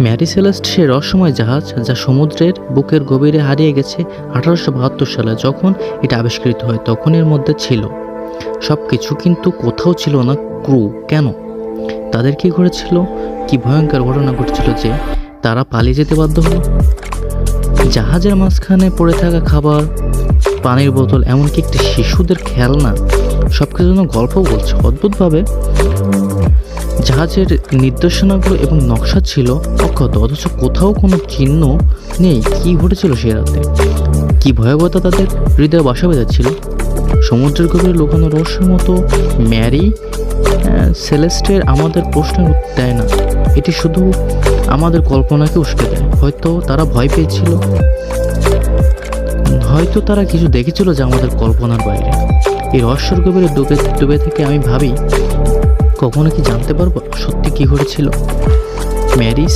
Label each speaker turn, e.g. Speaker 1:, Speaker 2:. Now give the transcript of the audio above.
Speaker 1: Mary Celeste সেই রহস্যময় জাহাজ যা সমুদ্রের বুকের গভীরে হারিয়ে গেছে 1872 সালে। যখন এটা আবিষ্কৃত হয় তখন এর মধ্যে ছিল সব কিছু, কিন্তু কোথাও ছিল না ক্রু। কেন? তাদের কি ঘটেছিল? কি ভয়ঙ্কর ঘটনা ঘটেছিল যে তারা পালিয়ে যেতে বাধ্য হলো? জাহাজের মাঝখানে পড়ে থাকা খাবার, পানির বোতল, এমনকি একটি শিশুদের খেলনা, সব কিছু যেন গল্প বলছে। অদ্ভুতভাবে জাহাজের নির্দেশনাগুলো এবং নকশা ছিল অক্ষত, অথচ কোথাও কোনো চিহ্ন নেই কি ঘটেছিল সে রাতে। কি ভয়াবহতা তাদের হৃদয়ে বাসা বেঁধেছিল। সমুদ্রের গভীরে লুকানো রহস্যের মতো ম্যারি সেলেস্টের আমাদের প্রশ্নের উত্তর দেয় না, এটি শুধু আমাদের কল্পনাকে উস্কে দেয়। হয়তো তারা ভয় পেয়েছিল, হয়তো তারা কিছু দেখেছিল যা আমাদের কল্পনার বাইরে। এই রহস্যের গভীরে ডুবে থেকে আমি ভাবি, কখনো কি জানতে পারবো সত্যি কি ঘটেছিল? ম্যারি